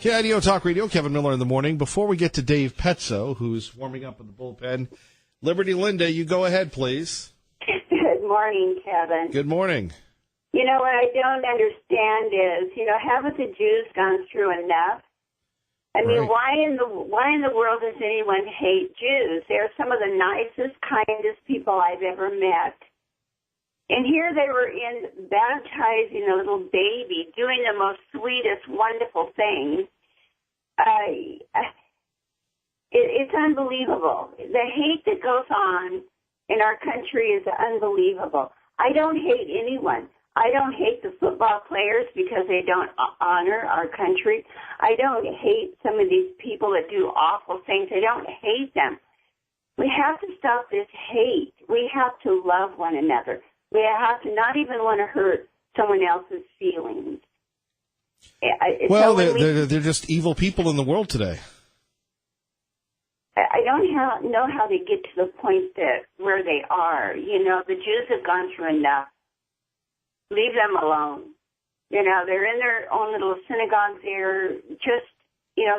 KIDO Talk Radio, Kevin Miller in the morning. Before we get to Dave Petzo, who's warming up in the bullpen, Liberty Linda, you go ahead, please. Good morning, Kevin. Good morning. You know, what I don't understand is, haven't the Jews gone through enough? I mean, Right. why in the world does anyone hate Jews? They're some of the nicest, kindest people I've ever met. And here they were baptizing a little baby, doing the most sweetest, wonderful things. It's unbelievable. The hate that goes on in our country is unbelievable. I don't hate anyone. I don't hate the football players because they don't honor our country. I don't hate some of these people that do awful things. I don't hate them. We have to stop this hate. We have to love one another. We have to not even want to hurt someone else's feelings. Well, they're just evil people in the world today. I don't know how they get to the point where they are. The Jews have gone through enough. Leave them alone. They're in their own little synagogues. They're just,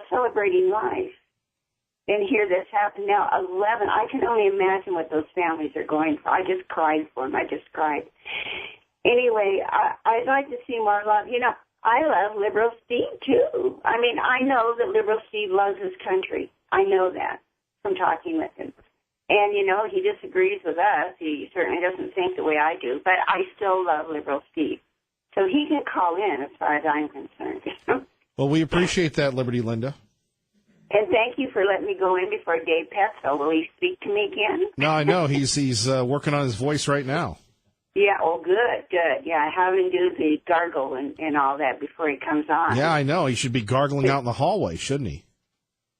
celebrating life. And here this happened now, 11. I can only imagine what those families are going through. I just cried for them. I just cried. Anyway, I'd like to see more love. I love Liberal Steve, too. I mean, I know that Liberal Steve loves his country. I know that from talking with him. And, he disagrees with us. He certainly doesn't think the way I do. But I still love Liberal Steve. So he can call in as far as I'm concerned. Well, we appreciate that, Liberty Linda. And thank you for letting me go in before Dave Petzo. Will he speak to me again? No, I know. He's working on his voice right now. Yeah, good. Yeah, I have him do the gargle and all that before he comes on. Yeah, I know. He should be gargling out in the hallway, shouldn't he?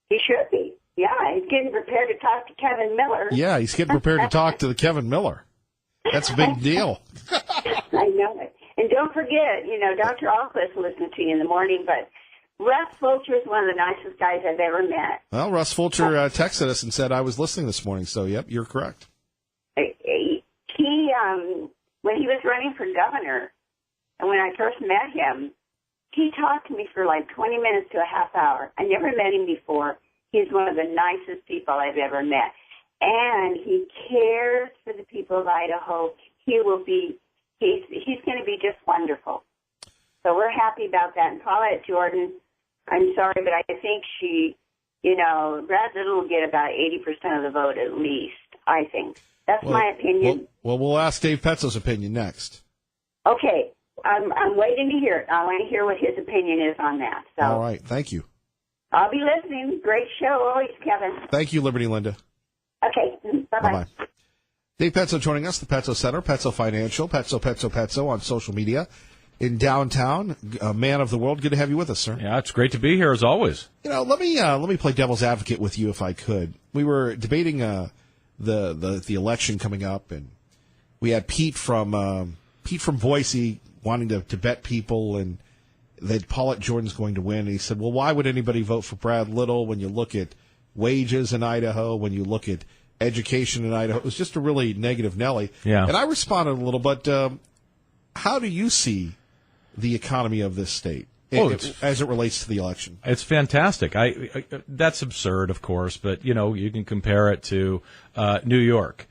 He should be. Yeah, he's getting prepared to talk to Kevin Miller. Yeah, he's getting prepared to talk to the Kevin Miller. That's a big deal. I know it. And don't forget, Dr. Alquist listened to you in the morning, but Russ Fulcher is one of the nicest guys I've ever met. Well, Russ Fulcher texted us and said I was listening this morning, so, yep, you're correct. He when he was running for governor, and when I first met him, he talked to me for like 20 minutes to a half hour. I never met him before. He's one of the nicest people I've ever met. And he cares for the people of Idaho. He's going to be just wonderful. So we're happy about that. And Paulette Jordan, I'm sorry, but I think Brad Little will get about 80% of the vote at least, I think. That's my opinion. Well, we'll ask Dave Petzo's opinion next. Okay. I'm waiting to hear it. I want to hear what his opinion is on that. So. All right. Thank you. I'll be listening. Great show always, Kevin. Thank you, Liberty Linda. Okay. Bye-bye. Bye-bye. Dave Petzo joining us, the Petzo Center, Petzo Financial, Petzo on social media in downtown. Man of the world. Good to have you with us, sir. Yeah, it's great to be here as always. Let me play devil's advocate with you if I could. We were debating the election coming up, and we had Pete from Boise wanting to bet people and that Paulette Jordan's going to win. And he said, well, why would anybody vote for Brad Little when you look at wages in Idaho, when you look at education in Idaho? It was just a really negative Nelly. Yeah. And I responded a little, but how do you see the economy of this state as it relates to the election? It's fantastic. That's absurd, of course, but, you can compare it to New York.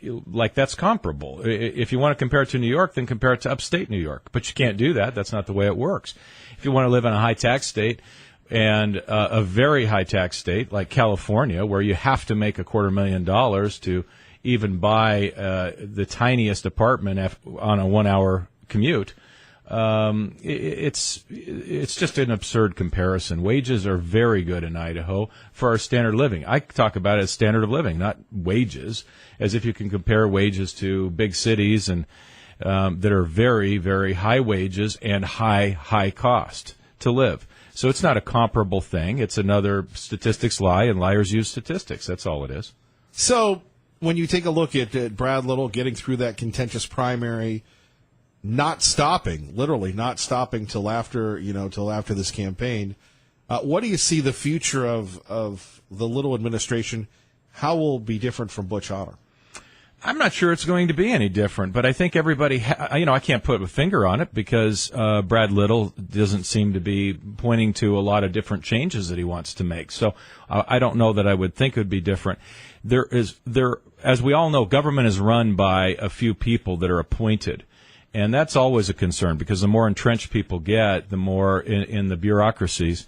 Like, that's comparable. If you want to compare it to New York, then compare it to upstate New York. But you can't do that. That's not the way it works. If you want to live in a high-tax state and a very high-tax state like California, where you have to make $250,000 to even buy the tiniest apartment on a 1-hour commute, it's just an absurd comparison. Wages are very good in Idaho for our standard of living. I talk about it as standard of living, not wages, as if you can compare wages to big cities and that are very, very high wages and high cost to live. So it's not a comparable thing. It's another statistics lie, and liars use statistics. That's all it is. So when you take a look at Brad Little getting through that contentious primary, literally not stopping till after this campaign, what do you see the future of the Little administration? How will it be different from Butch Otter? I'm not sure it's going to be any different, but I think everybody, I can't put a finger on it because Brad Little doesn't seem to be pointing to a lot of different changes that he wants to make. So I don't know that I would think it would be different. As we all know, government is run by a few people that are appointed. And that's always a concern because the more entrenched people get, the more in the bureaucracies,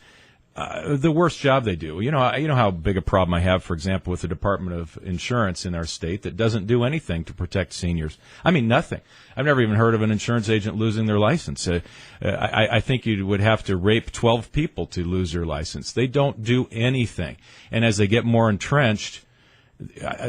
the worse job they do. You know how big a problem I have, for example, with the Department of Insurance in our state that doesn't do anything to protect seniors. I mean, nothing. I've never even heard of an insurance agent losing their license. I think you would have to rape 12 people to lose your license. They don't do anything. And as they get more entrenched,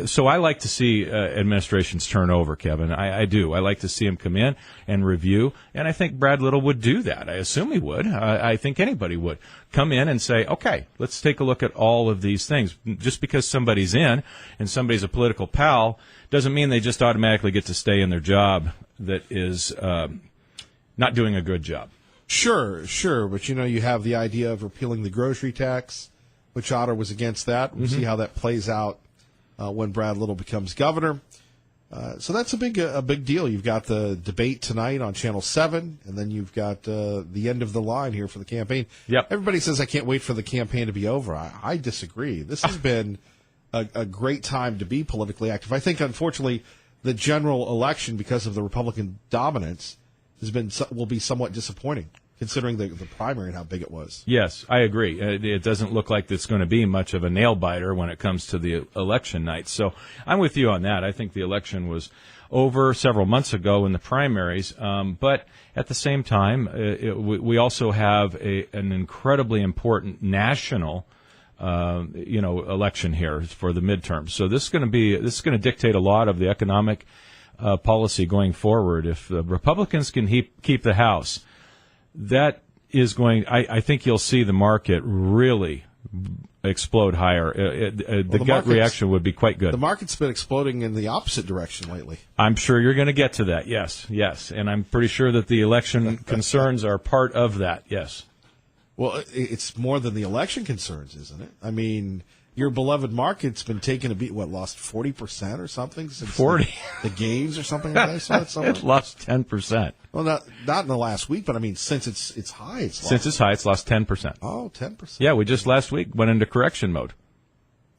so I like to see administrations turn over, Kevin. I do. I like to see them come in and review, and I think Brad Little would do that. I assume he would. I think anybody would come in and say, okay, let's take a look at all of these things. Just because somebody's in and somebody's a political pal doesn't mean they just automatically get to stay in their job that is not doing a good job. Sure. But, you have the idea of repealing the grocery tax, which Otter was against that. We'll see how that plays out when Brad Little becomes governor. So that's a big deal. You've got the debate tonight on Channel 7, and then you've got the end of the line here for the campaign. Yep. Everybody says, I can't wait for the campaign to be over. I disagree. This has been a great time to be politically active. I think, unfortunately, the general election, because of the Republican dominance, will be somewhat disappointing, considering the primary and how big it was. Yes, I agree. It doesn't look like it's going to be much of a nail-biter when it comes to the election night. So I'm with you on that. I think the election was over several months ago in the primaries. But at the same time, we also have an incredibly important national election here for the midterms. So this is going to dictate a lot of the economic policy going forward. If the Republicans can keep the House, that is going. I think you'll see the market really explode higher. The gut reaction would be quite good. The market's been exploding in the opposite direction lately. I'm sure you're going to get to that. Yes, and I'm pretty sure that the election concerns are part of that. Yes. Well, it's more than the election concerns, isn't it? I mean, your beloved market's been taking a beat. What, lost 40% or something since 40 the games or something like that? I saw it somewhere. It lost 10%. Well, not in the last week, but I mean, since its high, it's lost. Since its high, it's lost 10%. Oh, 10%. Yeah, we just last week went into correction mode.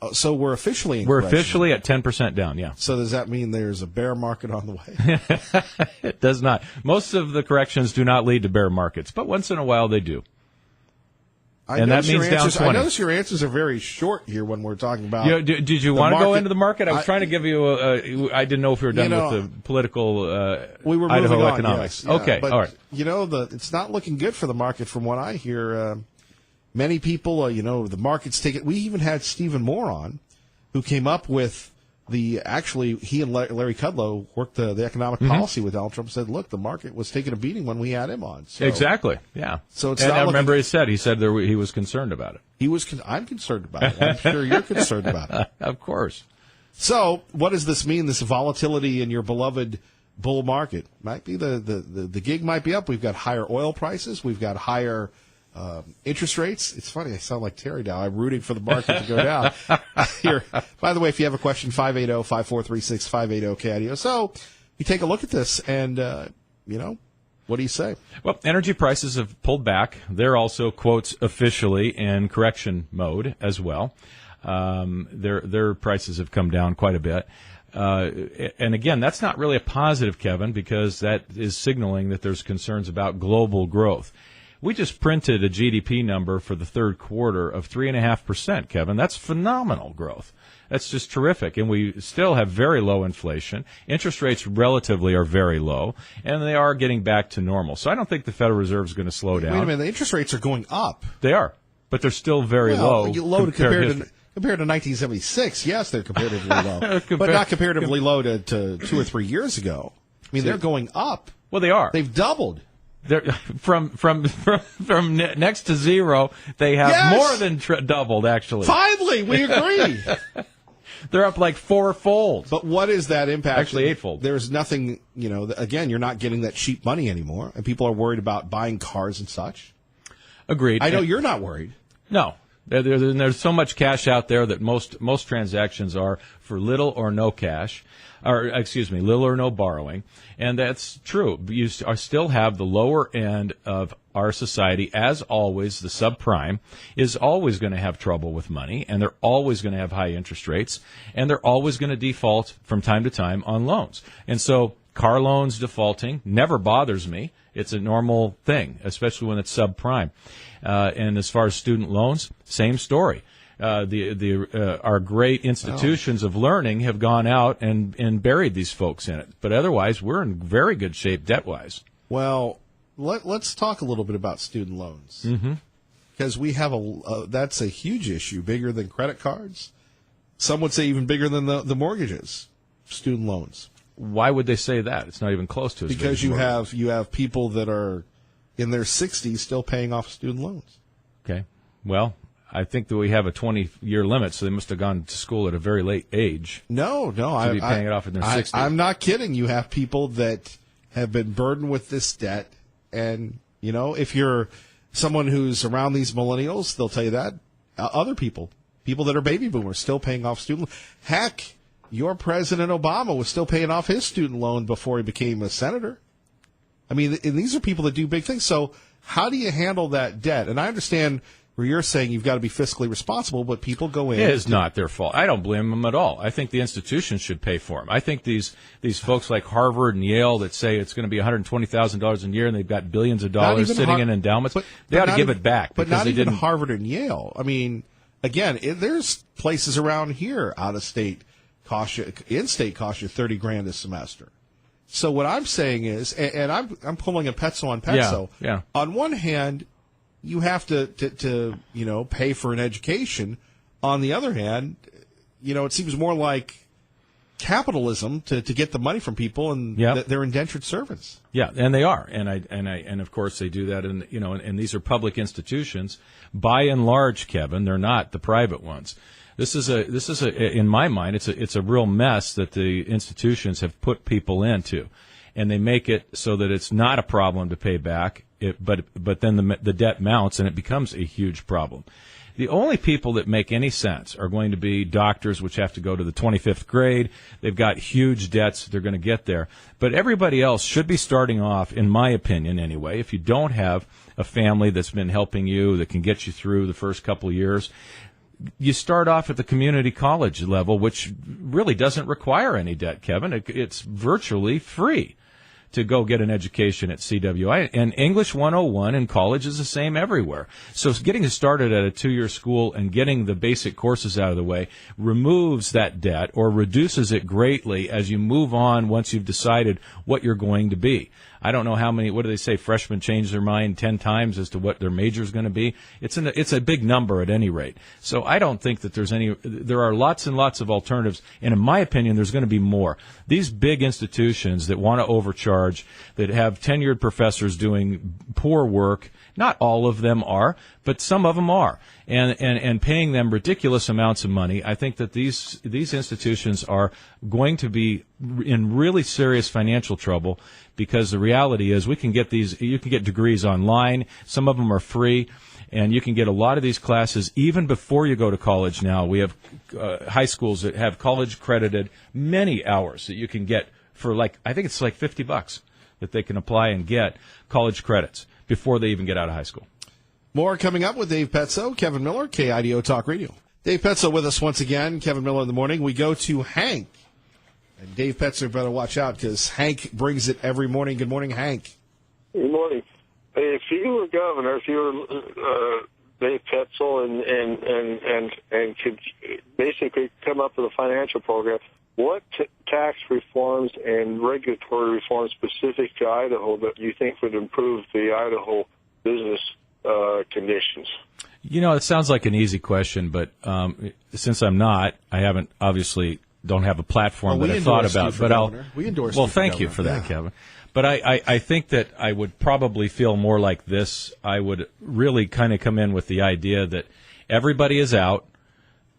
Oh, so we're officially in We're correction officially at 10% down, yeah. So does that mean there's a bear market on the way? It does not. Most of the corrections do not lead to bear markets, but once in a while they do. And that means down 20. I notice your answers are very short here when we're talking about. Did you want to go into the market? I was trying to give you I didn't know if we were done with the political we were Idaho moving on, economics. Yes, yeah, okay, but, all right. It's not looking good for the market from what I hear. Many people, the market's taking. We even had Stephen Moore on, who came up with he and Larry Kudlow worked the economic policy with Donald Trump. Said, look, the market was taking a beating when we had him on. So, exactly. Yeah. So it's. And not I remember he said he was concerned about it. I'm concerned about it. I'm sure you're concerned about it. Of course. So what does this mean? This volatility in your beloved bull market might be the gig might be up. We've got higher oil prices. We've got higher interest rates. It's funny. I sound like Terry now. I'm rooting for the market to go down. Here, by the way, if you have a question, 580-5436, 580-KIDO. So you take a look at this and, what do you say? Well, energy prices have pulled back. They're also, quotes, officially in correction mode as well. Their prices have come down quite a bit. And again, that's not really a positive, Kevin, because that is signaling that there's concerns about global growth. We just printed a GDP number for the third quarter of 3.5%, Kevin. That's phenomenal growth. That's just terrific. And we still have very low inflation. Interest rates relatively are very low, and they are getting back to normal. So I don't think the Federal Reserve is going to slow down. Wait a minute. The interest rates are going up. They are, but they're still very low. Compared to 1976, yes, they're comparatively low. But not comparatively low to 2 or 3 years ago. I mean, they're going up. Well, they are. They've doubled. They're from next to zero, they have more than doubled, actually. Finally, we agree. They're up like fourfold. But what is that impact? Actually, eightfold. There's nothing, again, you're not getting that cheap money anymore, and people are worried about buying cars and such. Agreed. I know you're not worried. No. There's so much cash out there that most transactions are for little or no cash, or excuse me, little or no borrowing, and that's true. You still have the lower end of our society, as always. The subprime is always going to have trouble with money, and they're always going to have high interest rates, and they're always going to default from time to time on loans. And so car loans defaulting never bothers me. It's a normal thing, especially when it's subprime. And as far as student loans, same story. Our great institutions of learning have gone out and buried these folks in it. But otherwise, we're in very good shape debt-wise. Well, let's talk a little bit about student loans. Because we have that's a huge issue, bigger than credit cards. Some would say even bigger than the mortgages, student loans. Why would they say that? It's not even close to as big because as you have people that are in their 60s still paying off student loans. Okay. Well, I think that we have a 20-year limit, so they must have gone to school at a very late age. No, to be paying it off in their 60s. I'm not kidding. You have people that have been burdened with this debt, and if you're someone who's around these millennials, they'll tell you that. Other people that are baby boomers, still paying off student loans. Heck, your President Obama was still paying off his student loan before he became a senator. I mean, and these are people that do big things. So how do you handle that debt? And I understand where you're saying you've got to be fiscally responsible, but people go in. It is not their fault. I don't blame them at all. I think the institutions should pay for them. I think these folks like Harvard and Yale that say it's going to be $120,000 a year and they've got billions of dollars sitting in endowments, they ought to give it back. But not even Harvard and Yale. I mean, again, there's places around here, out of state, in-state cost you $30,000 a semester. So what I'm saying is, and I'm pulling a Petzo on Petzo. Yeah. On one hand, you have to pay for an education. On the other hand, it seems more like capitalism to get the money from people, and they're indentured servants. Yeah, and they are, and of course they do that, and these are public institutions. By and large, Kevin, they're not the private ones. This is in my mind, it's a real mess that the institutions have put people into, and they make it so that it's not a problem to pay back. But then the debt mounts and it becomes a huge problem. The only people that make any sense are going to be doctors, which have to go to the 25th grade. They've got huge debts. They're going to get there. But everybody else should be starting off, in my opinion anyway, if you don't have a family that's been helping you, that can get you through the first couple of years, you start off at the community college level, which really doesn't require any debt, Kevin. It's virtually free to go get an education at CWI. And English 101 in college is the same everywhere. So getting started at a 2-year school and getting the basic courses out of the way removes that debt or reduces it greatly as you move on once you've decided what you're going to be. I don't know how many, what do they say, freshmen change their mind 10 times as to what their major is going to be. It's a big number at any rate. So I don't think that there are lots and lots of alternatives, and in my opinion, there's going to be more. These big institutions that want to overcharge, that have tenured professors doing poor work, not all of them are, but some of them are, and paying them ridiculous amounts of money. I think that these institutions are going to be in really serious financial trouble, because the reality is you can get degrees online. Some of them are free, and you can get a lot of these classes even before you go to college now. We have high schools that have college credited many hours that you can get for I think it's like $50 that they can apply and get college credits before they even get out of high school. More coming up with Dave Petzo, Kevin Miller, KIDO Talk Radio. Dave Petzo with us once again, Kevin Miller in the morning. We go to Hank. And Dave Petzo better watch out because Hank brings it every morning. Good morning, Hank. Good morning. If you were governor, if you were Dave Petzo and could basically come up with a financial program, what tax reforms and regulatory reforms specific to Idaho that you think would improve the Idaho business conditions? It sounds like an easy question, but since I haven't obviously don't have a platform that I've thought about. But we endorse. Well, thank you for that, Kevin. But I think that I would probably feel more like this. I would really kind of come in with the idea that everybody is out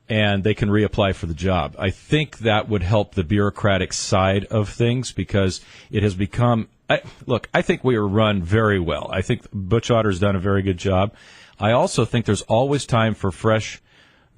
and they can reapply for the job. I think that would help the bureaucratic side of things, because it has become. I think we are run very well. I think Butch Otter's done a very good job. I also think there's always time for fresh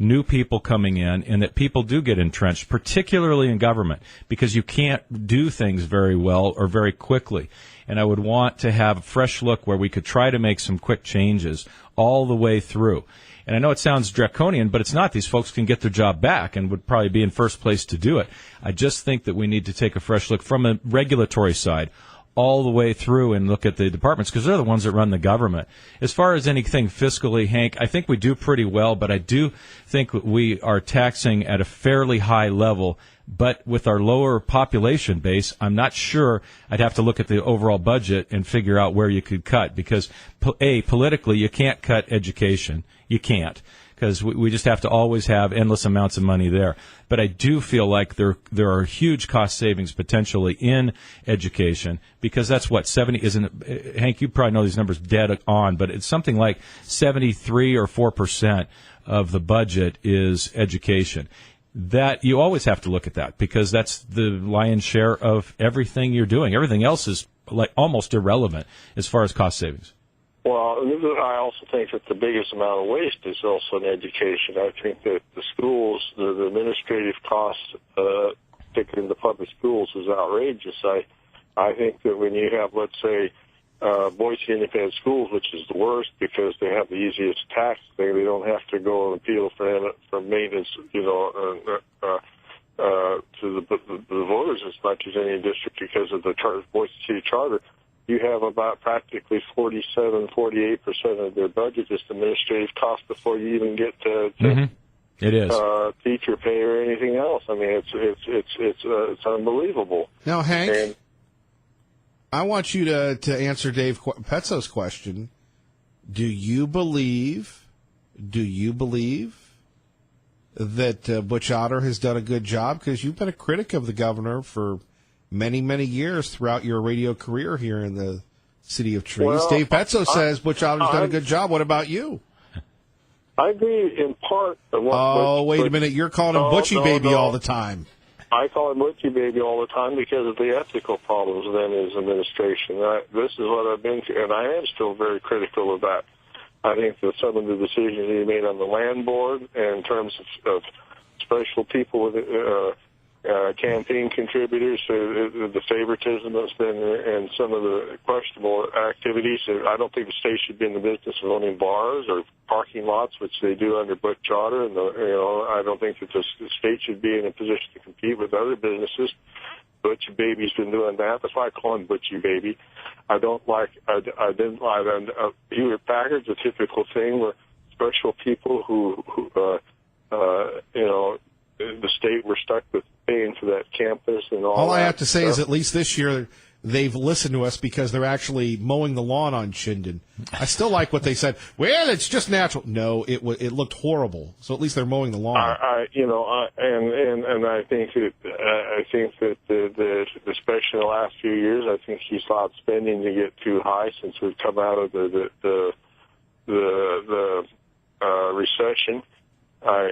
new people coming in, and that people do get entrenched, particularly in government, because you can't do things very well or very quickly. And I would want to have a fresh look where we could try to make some quick changes all the way through. And I know it sounds draconian, but it's not. These folks can get their job back and would probably be in first place to do it. I just think that we need to take a fresh look from a regulatory side all the way through and look at the departments, because they're the ones that run the government. As far as anything fiscally, Hank, I think we do pretty well, but I do think we are taxing at a fairly high level. But with our lower population base, I'm not sure. I'd have to look at the overall budget and figure out where you could cut, because, politically, you can't cut education. You can't, because we just have to always have endless amounts of money there. But I do feel like there are huge cost savings potentially in education, because that's what 70 isn't it, Hank, you probably know these numbers dead on, but it's something like 73 or 4% of the budget is education. That you always have to look at that, because that's the lion's share of everything you're doing. Everything else is like almost irrelevant as far as cost savings. Well, I also think that the biggest amount of waste is also in education. I think that the schools, the administrative costs, particularly in the public schools, is outrageous. I think that when you have, let's say, Boise Independent Schools, which is the worst because they have the easiest tax thing, they don't have to go and appeal for maintenance, to the voters as much as any district because of the Boise City Charter. You have about practically 47-48% of their budget just administrative costs before you even get to It is. Teacher pay or anything else. I mean, it's unbelievable. Now, Hank, And I want you to answer Dave Petzo's question. Do you believe that Butch Otter has done a good job? Because you've been a critic of the governor for many, many years throughout your radio career here in the city of Trees. Well, Dave Petzo says Butch Otter's done a good job. What about you? I agree in part. Wait a minute. You're calling him Butchie Baby all the time. I call him Butchie Baby all the time because of the ethical problems then in his administration. This is what I've been through, and I am still very critical of that. I think that some of the decisions he made on the land board and in terms of special people with campaign contributors, the favoritism that's been, and some of the questionable activities. I don't think the state should be in the business of owning bars or parking lots, which they do under Butch Otter. And I don't think that the state should be in a position to compete with other businesses. Butchie Baby's been doing that. That's why I call him Butchie Baby. I didn't like Hewlett Packard's a typical thing where special people who the state were stuck with paying for that campus and all I have to say is at least this year they've listened to us because they're actually mowing the lawn on Chinden. I still like what they said. Well, it's just natural. No, it looked horrible. So at least they're mowing the lawn. I think that especially in the last few years, I think he's allowed spending to get too high since we've come out of the recession. I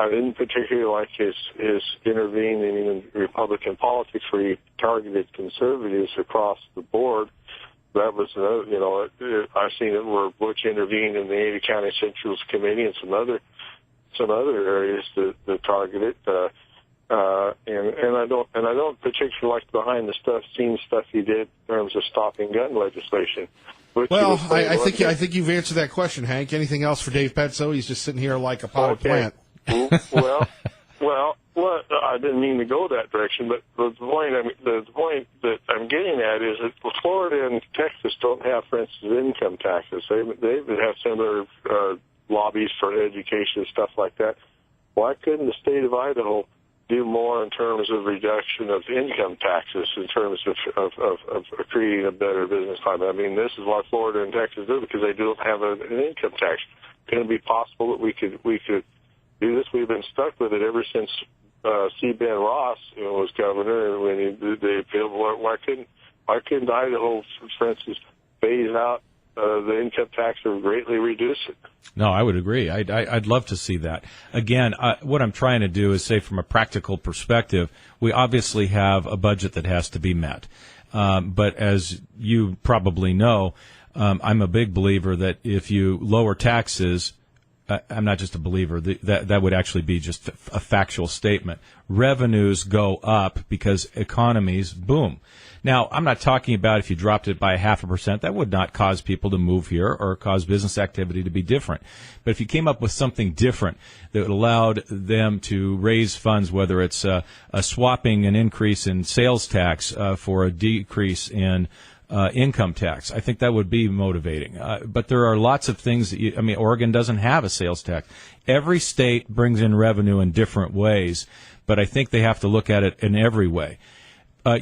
didn't particularly like his intervening in Republican politics where he targeted conservatives across the board. That was I've seen it where Butch intervened in the Ada County Central's Committee and some other areas that targeted. And I don't particularly like behind the scenes stuff he did in terms of stopping gun legislation. Well, I think you've answered that question, Hank. Anything else for Dave Petzo? He's just sitting here like a potted plant. Well, I didn't mean to go that direction, but the point that I'm getting at is that Florida and Texas don't have, for instance, income taxes. They have similar lobbies for education and stuff like that. Why couldn't the state of Idaho do more in terms of reduction of income taxes, in terms of creating a better business climate? I mean, this is what Florida and Texas do because they don't have an income tax. Can it be possible that we could do this? We've been stuck with it ever since C. Ben Ross was governor, and when they appealed. Why couldn't Idaho, for instance, phase out the income tax or greatly reduce it? No, I would agree. I'd love to see that. Again, what I'm trying to do is say from a practical perspective, we obviously have a budget that has to be met. But as you probably know, I'm a big believer that if you lower taxes, I'm not just a believer, that would actually be just a factual statement. Revenues go up because economies boom. Now, I'm not talking about if you dropped it by 0.5%, that would not cause people to move here or cause business activity to be different. But if you came up with something different that allowed them to raise funds, whether it's swapping an increase in sales tax for a decrease in income tax, I think that would be motivating. But there are lots of things that Oregon doesn't have a sales tax. Every state brings in revenue in different ways, but I think they have to look at it in every way.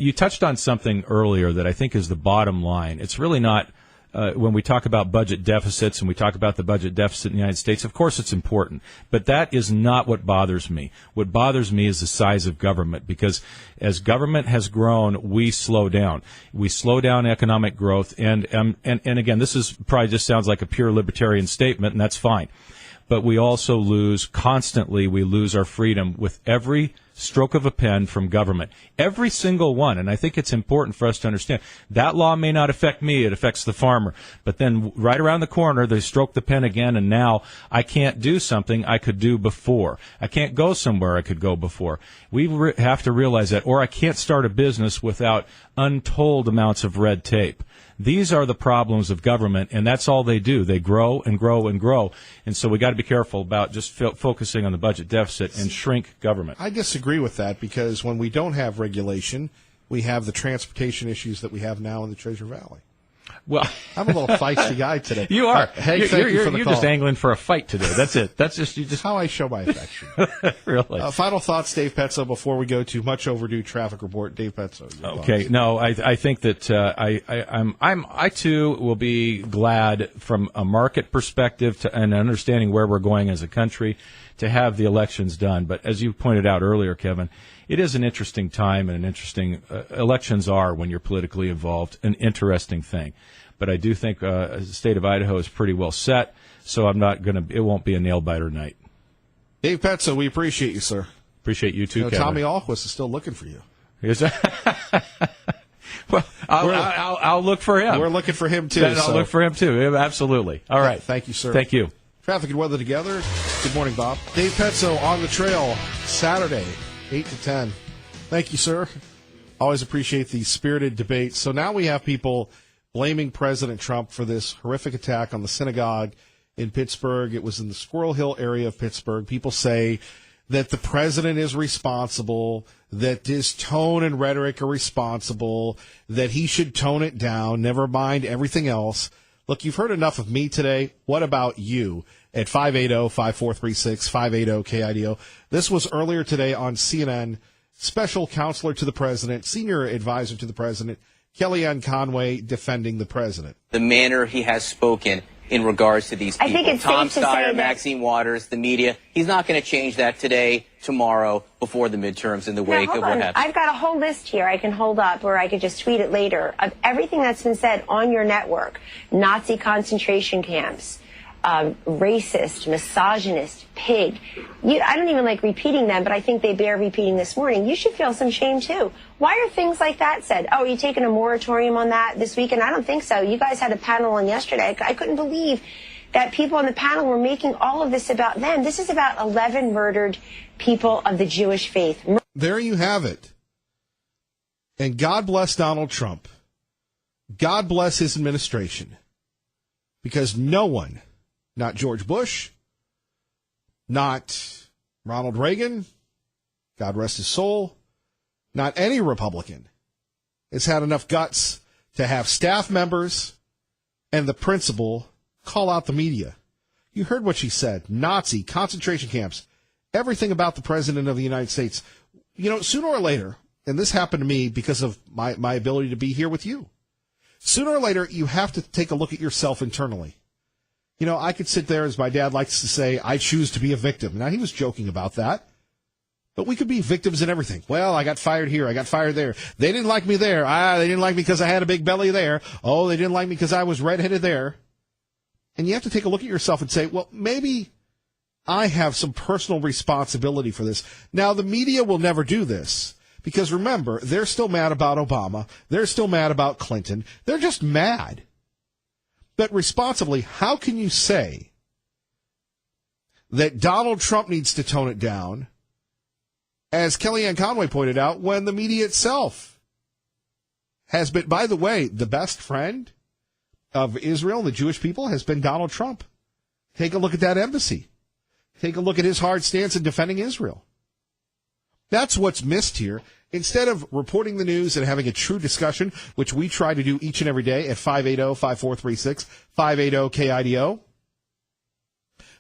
You touched on something earlier that I think is the bottom line. It's really not, when we talk about budget deficits and we talk about the budget deficit in the United States, of course it's important, but that is not what bothers me. What bothers me is the size of government, because as government has grown, we slow down. We slow down economic growth, and again, this is probably just sounds like a pure libertarian statement, and that's fine. But we also constantly lose our freedom with every stroke of a pen from government. Every single one. And I think it's important for us to understand that law may not affect me, it affects the farmer. But then right around the corner, they stroke the pen again, and now I can't do something I could do before. I can't go somewhere I could go before. We have to realize that, or I can't start a business without untold amounts of red tape. These are the problems of government, and that's all they do. They grow and grow and grow. And so we got to be careful about just focusing on the budget deficit and shrink government. I disagree with that, because when we don't have regulation, we have the transportation issues that we have now in the Treasure Valley. Well, I'm a little feisty guy today. You are. Hey, thank you for the you're call. just angling for a fight today. That's it. That's just how I show my affection. Really. Final thoughts, Dave Petzo, before we go to much overdue traffic report. Dave Petzo. Okay. Thoughts. No, I think that I too will be glad from a market perspective and understanding where we're going as a country to have the elections done. But as you pointed out earlier, Kevin, it is an interesting time and an interesting elections are, when you're politically involved, an interesting thing. But I do think the state of Idaho is pretty well set, so it won't be a nail biter night. Dave Petzo, we appreciate you, sir. Appreciate you too, Kevin. Tommy Ahlquist is still looking for you. Is that? Well, I'll look for him. We're looking for him too. I'll look for him too. Absolutely. All right. Thank you, sir. Thank you. Traffic and weather together. Good morning, Bob. Dave Petzo on the trail, Saturday, 8 to 10. Thank you, sir. Always appreciate the spirited debate. So now we have people blaming President Trump for this horrific attack on the synagogue in Pittsburgh. It was in the Squirrel Hill area of Pittsburgh. People say that the president is responsible, that his tone and rhetoric are responsible, that he should tone it down, never mind everything else. Look, you've heard enough of me today. What about you? At 580-5436, 580-KIDO. This was earlier today on CNN. Special counselor to the president, senior advisor to the president, Kellyanne Conway, defending the president. The manner he has spoken in regards to these people. I think it's Tom safe to Steyer, say that Maxine Waters, the media. He's not going to change that today, tomorrow, before the midterms, in the wake of what happens. I've got a whole list here I can hold up, or I could just tweet it later, of everything that's been said on your network. Nazi concentration camps, racist, misogynist, pig. I don't even like repeating them, but I think they bear repeating this morning. You should feel some shame, too. Why are things like that said? Oh, are you taking a moratorium on that this weekend? I don't think so. You guys had a panel on yesterday. I couldn't believe that people on the panel were making all of this about them. This is about 11 murdered people of the Jewish faith. There you have it. And God bless Donald Trump. God bless his administration. Because no one, not George Bush, not Ronald Reagan, God rest his soul, not any Republican has had enough guts to have staff members and the principal call out the media. You heard what she said. Nazi, concentration camps, everything about the president of the United States. You know, sooner or later, and this happened to me because of my ability to be here with you, sooner or later you have to take a look at yourself internally. You know, I could sit there, as my dad likes to say, I choose to be a victim. Now, he was joking about that. But we could be victims in everything. Well, I got fired here. I got fired there. They didn't like me there. They didn't like me because I had a big belly there. Oh, they didn't like me because I was redheaded there. And you have to take a look at yourself and say, well, maybe I have some personal responsibility for this. Now, the media will never do this. Because remember, they're still mad about Obama. They're still mad about Clinton. They're just mad. But responsibly, how can you say that Donald Trump needs to tone it down, as Kellyanne Conway pointed out, when the media itself has been, by the way, the best friend of Israel and the Jewish people has been Donald Trump. Take a look at that embassy. Take a look at his hard stance in defending Israel. That's what's missed here. Instead of reporting the news and having a true discussion, which we try to do each and every day at 580-5436, 580-KIDO,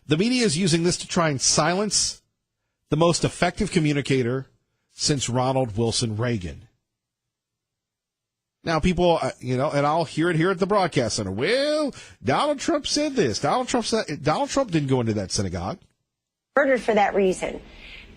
the media is using this to try and silence the most effective communicator since Ronald Wilson Reagan. Now, people, and I'll hear it here at the broadcast center. Well, Donald Trump said this. Donald Trump didn't go into that synagogue. Murdered for that reason.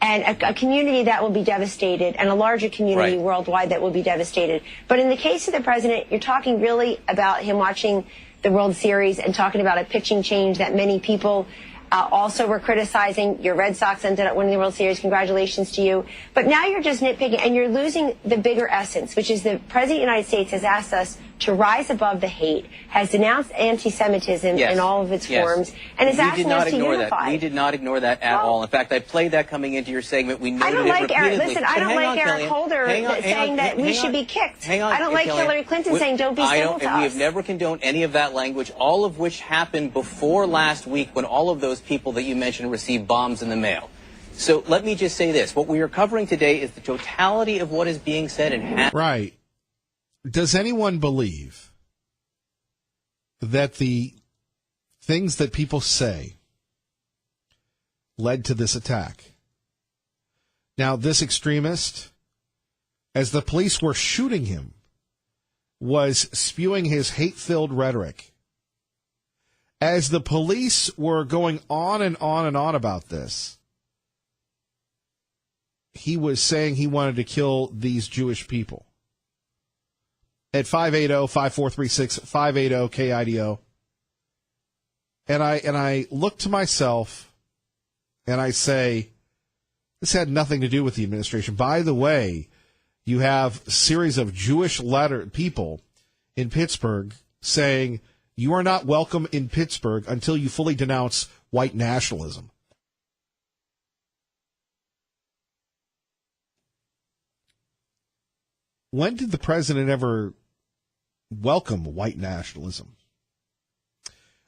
And a community that will be devastated, and a larger community worldwide that will be devastated. But in the case of the president, you're talking really about him watching the World Series and talking about a pitching change that many people also were criticizing. Your Red Sox ended up winning the World Series. Congratulations to you. But now you're just nitpicking, and you're losing the bigger essence, which is the President of the United States has asked us to rise above the hate, has denounced anti-Semitism in all of its forms, and is asking us to unify. We did not ignore that at all. In fact, I played that coming into your segment. We noted it repeatedly. Listen, I don't like Eric Holder saying that we should be kicked. I don't like Hillary Clinton saying don't be civil to us. We have never condoned any of that language, all of which happened before last week when all of those people that you mentioned received bombs in the mail. So let me just say this. What we are covering today is the totality of what is being said and Right. Does anyone believe that the things that people say led to this attack? Now, this extremist, as the police were shooting him, was spewing his hate-filled rhetoric. As the police were going on and on and on about this, he was saying he wanted to kill these Jewish people. At 580-5436, 580-KIDO. And I look to myself and I say, this had nothing to do with the administration. By the way, you have a series of Jewish people in Pittsburgh saying, you are not welcome in Pittsburgh until you fully denounce white nationalism. When did the president ever welcome white nationalism?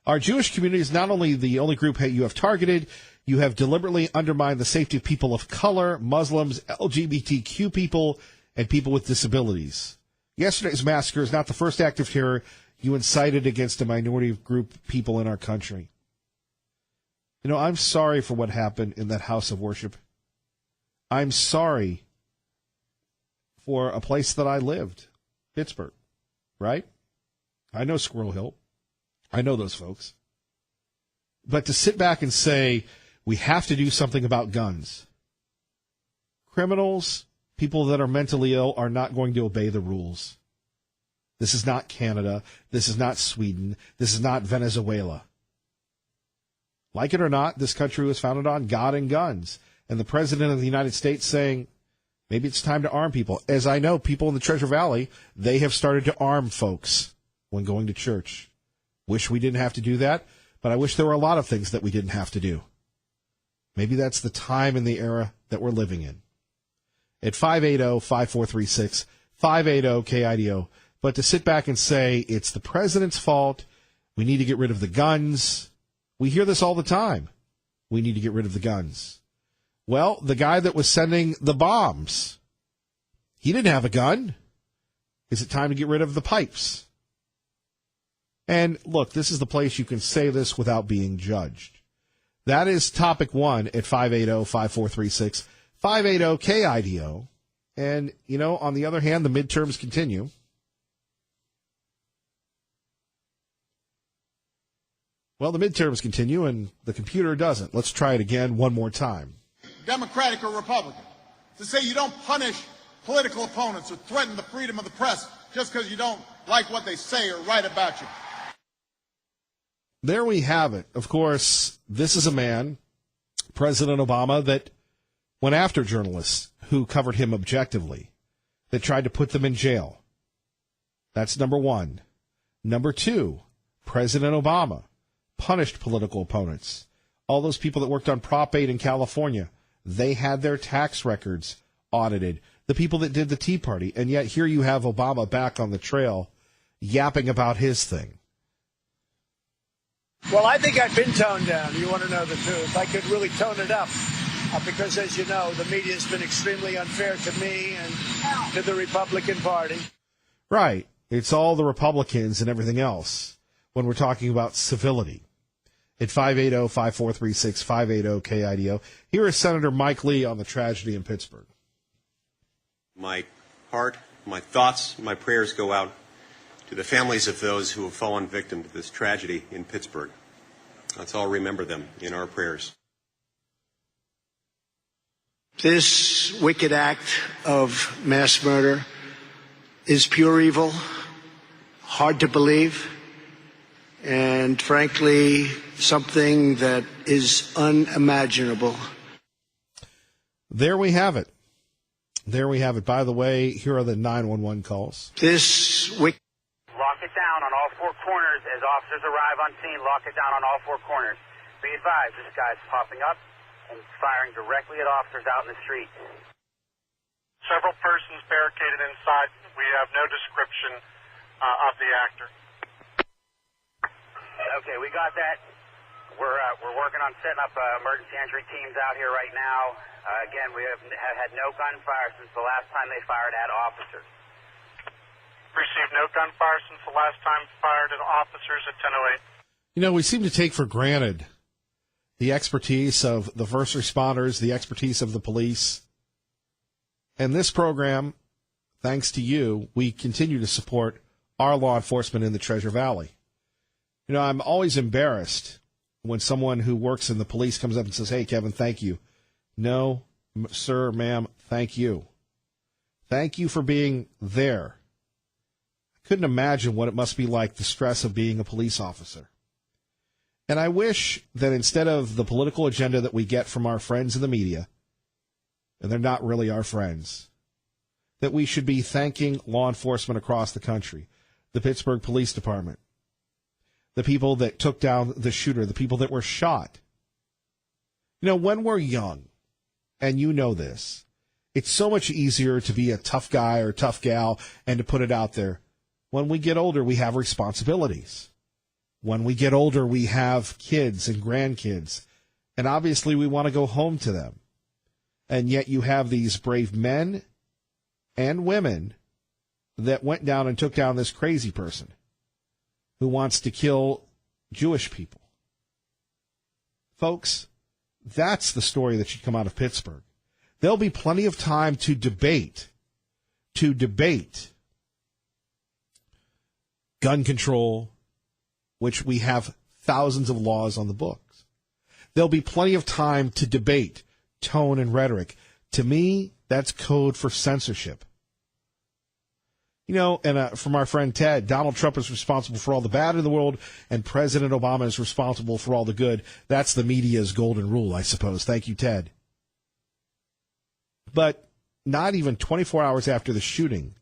Our Jewish community is not only the only group you have targeted, you have deliberately undermined the safety of people of color, Muslims, LGBTQ people, and people with disabilities. Yesterday's massacre is not the first act of terror you incited against a minority group of people in our country. You know, I'm sorry for what happened in that house of worship. I'm sorry for a place that I lived, Pittsburgh, right? I know Squirrel Hill. I know those folks. But to sit back and say, we have to do something about guns. Criminals, people that are mentally ill, are not going to obey the rules. This is not Canada. This is not Sweden. This is not Venezuela. Like it or not, this country was founded on God and guns. And the President of the United States saying, maybe it's time to arm people. As I know, people in the Treasure Valley, they have started to arm folks when going to church. Wish we didn't have to do that, but I wish there were a lot of things that we didn't have to do. Maybe that's the time and the era that we're living in. At 580-5436, 580-KIDO. But to sit back and say it's the president's fault, we need to get rid of the guns. We hear this all the time. We need to get rid of the guns. Well, the guy that was sending the bombs, he didn't have a gun. Is it time to get rid of the pipes? And look, this is the place you can say this without being judged. That is topic one at 580-5436, 580-KIDO. And, you know, on the other hand, the midterms continue. Well, the midterms continue and the computer doesn't. Let's try it again one more time. Democratic or Republican, to say you don't punish political opponents or threaten the freedom of the press just because you don't like what they say or write about you. There we have it. Of course, this is a man, President Obama, that went after journalists who covered him objectively, that tried to put them in jail. That's number one. Number two, President Obama punished political opponents. All those people that worked on Prop 8 in California, they had their tax records audited. The people that did the Tea Party, and yet here you have Obama back on the trail yapping about his thing. Well, I think I've been toned down. You want to know the truth. I could really tone it up because, as you know, the media has been extremely unfair to me and to the Republican Party. Right. It's all the Republicans and everything else when we're talking about civility. At 580-5436, 580-KIDO. Here is Senator Mike Lee on the tragedy in Pittsburgh. My heart, my thoughts, my prayers go out to the families of those who have fallen victim to this tragedy in Pittsburgh. Let's all remember them in our prayers. This wicked act of mass murder is pure evil, hard to believe, and frankly, something that is unimaginable. There we have it. There we have it. By the way, here are the 911 calls. This wicked... Lock it down on all four corners as officers arrive on scene. Lock it down on all four corners. Be advised, this guy's popping up and firing directly at officers out in the street. Several persons barricaded inside. We have no description of the actor. Okay, we got that. We're working on setting up emergency entry teams out here right now. Again, we have had no gunfire since the last time they fired at officers. Received no gunfire since the last time fired at officers at 10:08. You know, we seem to take for granted the expertise of the first responders, the expertise of the police. And this program, thanks to you, we continue to support our law enforcement in the Treasure Valley. You know, I'm always embarrassed when someone who works in the police comes up and says, "Hey, Kevin, thank you." No, sir, ma'am, thank you. Thank you for being there. I couldn't imagine what it must be like, the stress of being a police officer. And I wish that instead of the political agenda that we get from our friends in the media, and they're not really our friends, that we should be thanking law enforcement across the country, the Pittsburgh Police Department, the people that took down the shooter, the people that were shot. You know, when we're young, and you know this, it's so much easier to be a tough guy or tough gal and to put it out there. When we get older, we have responsibilities. When we get older, we have kids and grandkids, and obviously we want to go home to them. And yet you have these brave men and women that went down and took down this crazy person who wants to kill Jewish people. Folks, that's the story that should come out of Pittsburgh. There'll be plenty of time to debate gun control, which we have thousands of laws on the books. There'll be plenty of time to debate tone and rhetoric. To me, that's code for censorship. You know, and from our friend Ted, Donald Trump is responsible for all the bad in the world, and President Obama is responsible for all the good. That's the media's golden rule, I suppose. Thank you, Ted. But not even 24 hours after the shooting,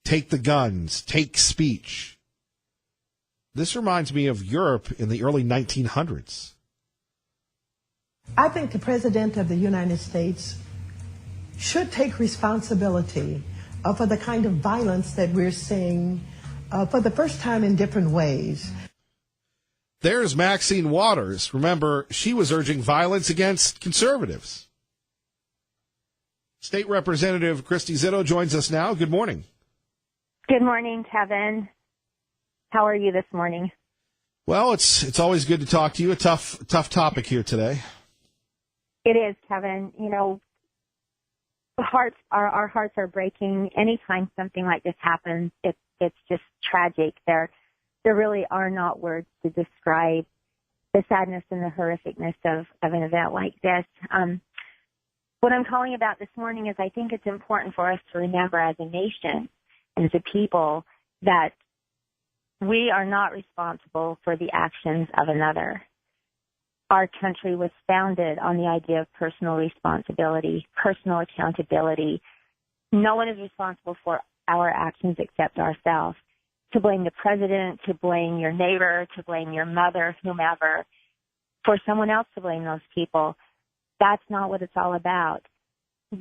take the guns, take speech. This reminds me of Europe in the early 1900s. I think the President of the United States should take responsibility for the kind of violence that we're seeing for the first time in different ways. There's Maxine Waters. Remember, she was urging violence against conservatives. State Representative Christy Zitto joins us now. Good morning. Good morning, Kevin. How are you this morning? Well, it's always good to talk to you. A tough topic here today. It is, Kevin. You know, our hearts are breaking anytime something like this happens. It's just tragic. There really are not words to describe the sadness and the horrificness of an event like this. What I'm calling about this morning is I think it's important for us to remember as a nation and as a people that we are not responsible for the actions of another. Our country was founded on the idea of personal responsibility, personal accountability. No one is responsible for our actions except ourselves. to blame the president, to blame your neighbor, to blame your mother, whomever, for someone else to blame those people. That's not what it's all about.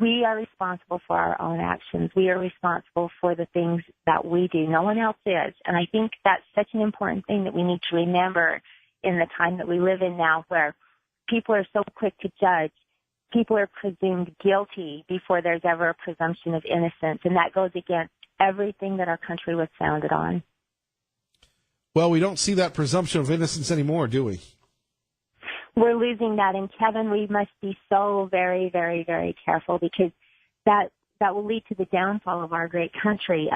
We are responsible for our own actions. We are responsible for the things that we do. No one else is. And I think that's such an important thing that we need to remember in the time that we live in now, where people are so quick to judge. People are presumed guilty before there's ever a presumption of innocence. And that goes against everything that our country was founded on. Well, we don't see that presumption of innocence anymore, do we? We're losing that. And Kevin, we must be so very, very, very careful, because that will lead to the downfall of our great country.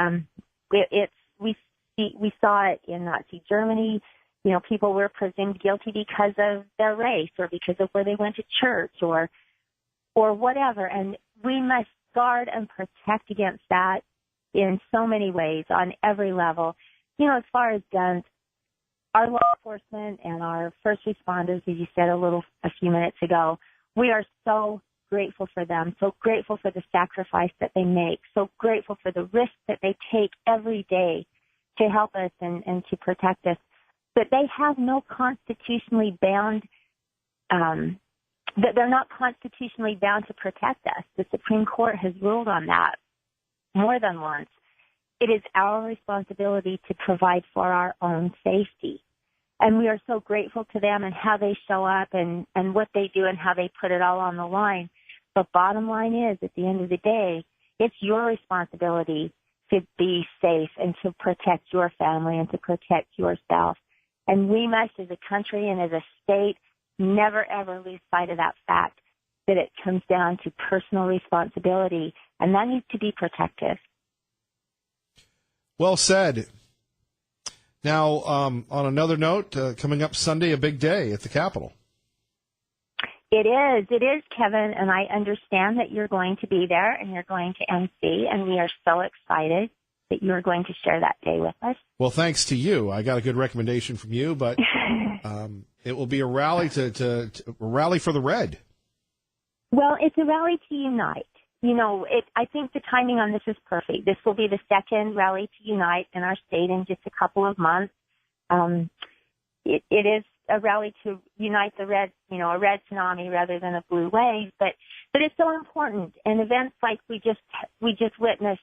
We saw it in Nazi Germany. You know, people were presumed guilty because of their race or because of where they went to church or whatever. And we must guard and protect against that in so many ways on every level. You know, as far as guns, our law enforcement and our first responders, as you said a few minutes ago, we are so grateful for them, so grateful for the sacrifice that they make, so grateful for the risk that they take every day to help us and to protect us. But they have no constitutionally bound, that they're not constitutionally bound to protect us. The Supreme Court has ruled on that more than once. It is our responsibility to provide for our own safety. And we are so grateful to them and how they show up and what they do and how they put it all on the line. But bottom line is, at the end of the day, it's your responsibility to be safe and to protect your family and to protect yourself. And we must, as a country and as a state, never, ever lose sight of that fact, that it comes down to personal responsibility, and that needs to be protective. Well said. Now, on another note, coming up Sunday, a big day at the Capitol. It is, Kevin, and I understand that you're going to be there and you're going to MC, and we are so excited that you're going to share that day with us. Well, thanks to you. I got a good recommendation from you, but it will be a rally to rally for the red. Well, it's a rally to unite. You know, I think the timing on this is perfect. This will be the second rally to unite in our state in just a couple of months. It is a rally to unite the red, you know, a red tsunami rather than a blue wave, but it's so important. And events like we just witnessed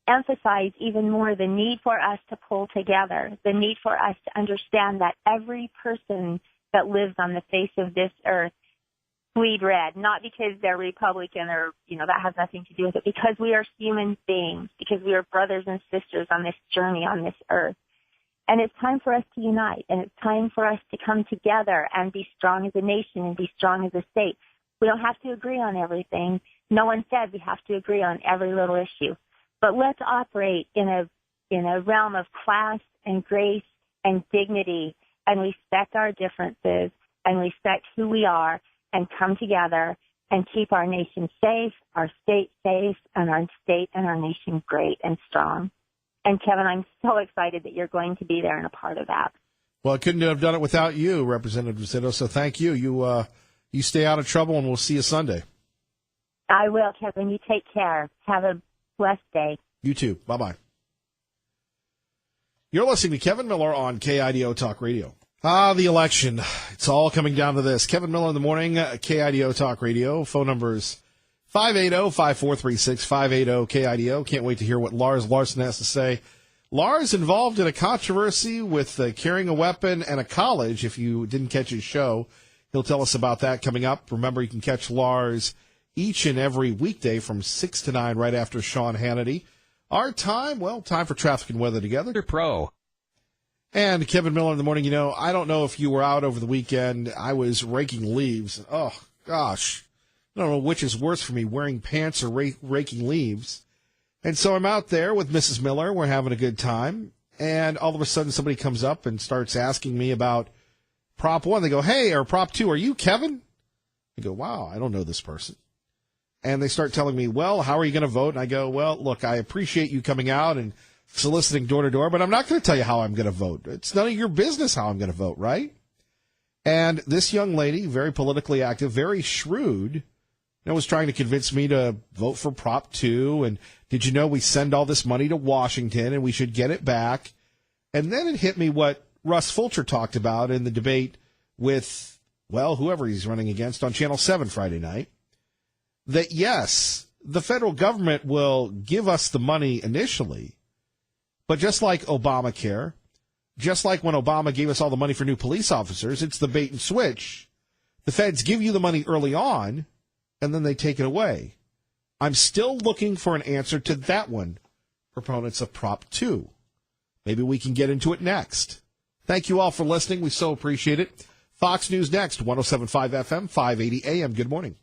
emphasize even more the need for us to pull together, the need for us to understand that every person that lives on the face of this earth bleed red, not because they're Republican or, you know, that has nothing to do with it, because we are human beings, because we are brothers and sisters on this journey on this earth. And it's time for us to unite, and it's time for us to come together and be strong as a nation and be strong as a state. We don't have to agree on everything. No one said we have to agree on every little issue. But let's operate in a realm of class and grace and dignity and respect our differences and respect who we are and come together and keep our nation safe, our state safe, and our state and our nation great and strong. And Kevin, I'm so excited that you're going to be there and a part of that. Well, I couldn't have done it without you, Representative Zito, so thank you. You stay out of trouble, and we'll see you Sunday. I will, Kevin. You take care. Have a blessed day. You too. Bye-bye. You're listening to Kevin Miller on KIDO Talk Radio. The election. It's all coming down to this. Kevin Miller in the morning, KIDO Talk Radio. Phone numbers 580-5436, 580-KIDO. Can't wait to hear what Lars Larson has to say. Lars involved in a controversy with carrying a weapon and a college. If you didn't catch his show, he'll tell us about that coming up. Remember, you can catch Lars each and every weekday from 6 to 9 right after Sean Hannity. Our time, well, time for traffic and weather together. You're pro. And Kevin Miller in the morning. You know, I don't know if you were out over the weekend. I was raking leaves. Oh, gosh. I don't know which is worse for me, wearing pants or raking leaves. And so I'm out there with Mrs. Miller. We're having a good time. And all of a sudden somebody comes up and starts asking me about Prop 1. They go, hey, or Prop 2, are you Kevin? I go, wow, I don't know this person. And they start telling me, well, how are you going to vote? And I go, well, look, I appreciate you coming out and soliciting door to door, but I'm not going to tell you how I'm going to vote. It's none of your business how I'm going to vote, right? And this young lady, very politically active, very shrewd, was trying to convince me to vote for Prop 2. And did you know we send all this money to Washington and we should get it back? And then it hit me what Russ Fulcher talked about in the debate with, well, whoever he's running against on Channel 7 Friday night, that yes, the federal government will give us the money initially, but just like Obamacare, just like when Obama gave us all the money for new police officers, it's the bait and switch. The feds give you the money early on, and then they take it away. I'm still looking for an answer to that one, proponents of Prop 2. Maybe we can get into it next. Thank you all for listening. We so appreciate it. Fox News next, 107.5 FM, 580 AM. Good morning.